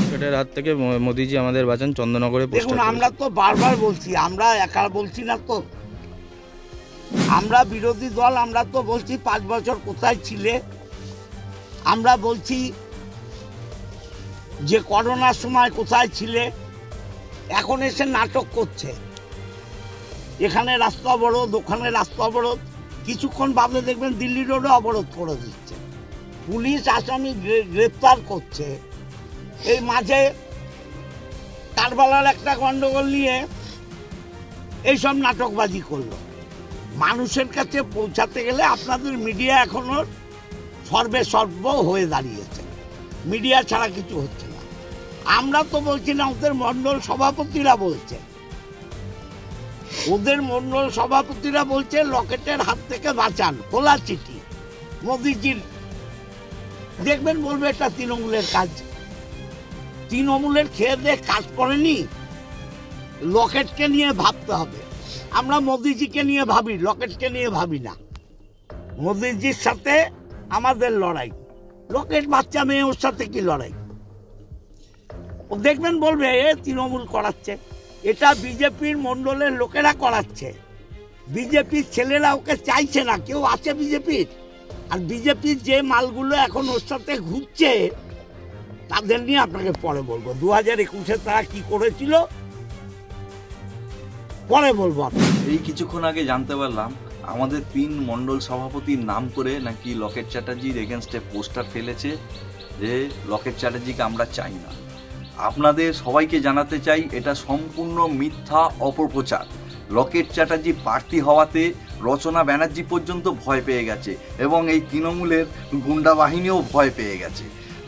লকেটের হাত থেকে মোদিজি আমাদের বাঁচান চন্দননগরে। দেখুন, আমরা তো বারবার বলছি, আমরা একা বলছি না তো, আমরা বিরোধী দল, আমরা তো বলছি 5 বছর কোথায় ছিলে। আমরা বলছি যে করোনার সময় কোথায় ছিলে। এখন এসে নাটক করছে, এখানে রাস্তা অবরোধ, ওখানে রাস্তা অবরোধ, কিছুক্ষণ বাদে দেখবেন দিল্লি রোডে অবরোধ করে দিচ্ছে, পুলিশ আসামি গ্রেপ্তার করছে। এই মাঝে কারবালার একটা গন্ডগোল নিয়ে এইসব নাটকবাজি করলো। মানুষের কাছে পৌঁছাতে গেলে আপনাদের মিডিয়া এখনো সর্ব হয়ে দাঁড়িয়েছে, মিডিয়া ছাড়া কিছু হচ্ছে না। আমরা তো বলছি না, ওদের মণ্ডল সভাপতিরা বলছে, ওদের মণ্ডল সভাপতিরা বলছে লকেটের হাত থেকে বাঁচান, খোলা চিঠি মোদিজির। দেখবেন বলবে এটা তৃণমূলের কাজ। তৃণমূলের খেয়ে দিয়ে কাজ করেনি, লকেটকে নিয়ে ভাবতে হবে। আমরা মোদিজিকে নিয়ে ভাবি, লকেটকে নিয়ে ভাবি না। মোদিজির সাথে আমাদের লড়াই, লকেট বাচ্চা মেয়ে, ওর সাথে কি লড়াই? ও দেখবেন বলবে এ তৃণমূল করাচ্ছে, এটা বিজেপির মণ্ডলের লোকেরা করাচ্ছে। বিজেপির ছেলেরা ওকে চাইছে না, কেউ আছে বিজেপির। আর বিজেপির যে মালগুলো এখন ওর সাথে ঘুরছে তাদের নিয়ে আপনাকে পরে বলবো। 2021-এ তারা কি করেছিল পরে বলবো। এই কিছুক্ষণ আগে জানতে পারলাম আমাদের 3 মণ্ডল সভাপতির নাম করে নাকি লকেট চ্যাটার্জির এগেনস্টে পোস্টার ফেলেছে যে লকেট চ্যাটার্জিকে আমরা চাই না। আপনাদের সবাইকে জানাতে চাই এটা সম্পূর্ণ মিথ্যা অপপ্রচার। লকেট চ্যাটার্জি প্রার্থী হওয়াতে রচনা ব্যানার্জি পর্যন্ত ভয় পেয়ে গেছে এবং এই তৃণমূলের গুন্ডা বাহিনীও ভয় পেয়ে গেছে।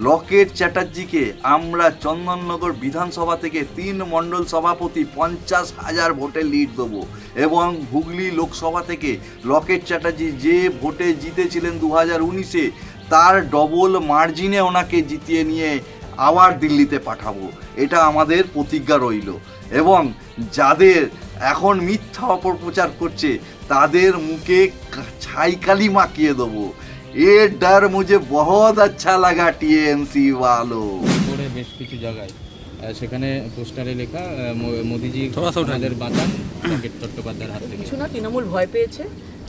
লকেট চ্যাটার্জিকে আমরা চন্দননগর বিধানসভা থেকে 3 মণ্ডল সভাপতি 50,000 ভোটে লিড দেবো এবং হুগলি লোকসভা থেকে লকেট চ্যাটার্জি যে ভোটে জিতেছিলেন 2019-এ তার ডবল মার্জিনে ওনাকে জিতিয়ে নিয়ে আবার দিল্লিতে পাঠাবো। এটা আমাদের প্রতিজ্ঞা রইল। এবং যাদের এখন মিথ্যা অপপ্রচার করছে তাদের মুখে ছাইকালি মাখিয়ে দেবো। ये डर मुझे बहुत अच्छा लगा टीएमसी वालों। বেশ কিছু জায়গায় সেখানে পোস্টারে লেখা মোদিজি আমাদের বাঁচান লকেট চট্টোপাধ্যায়ের হাত থেকে। কিছু না, তৃণমূল ভয় পেয়েছে,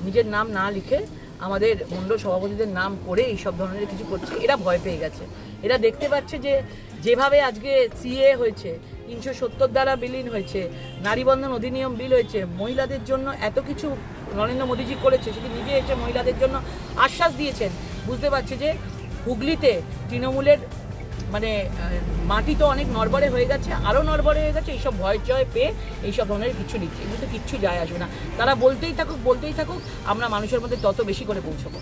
নিজের নাম না লিখে আমাদের মণ্ডল সভাপতিদের নাম করে এইসব ধরনের কিছু করছে। এরা ভয় পেয়ে গেছে। এরা দেখতে পাচ্ছে যে যেভাবে আজকে সিএ হয়েছে, 370 দ্বারা বিলীন হয়েছে, নারীবন্ধন অধিনিয়ম বিল হয়েছে, মহিলাদের জন্য এত কিছু নরেন্দ্র মোদীজি করেছে, সেটি নিজে এসে মহিলাদের জন্য আশ্বাস দিয়েছেন। বুঝতে পারছে যে হুগলিতে তৃণমূলের মানে মাটি তো অনেক নড়বড়ে হয়ে গেছে, আরও নড়বড়ে হয়ে গেছে। এইসব ভয় জয় পেয়ে এইসব ধরনের কিছু লিখছে, কিন্তু কিচ্ছু যায় আসবে না। তারা বলতেই থাকুক, আমরা মানুষের মধ্যে তত বেশি করে পৌঁছাবো।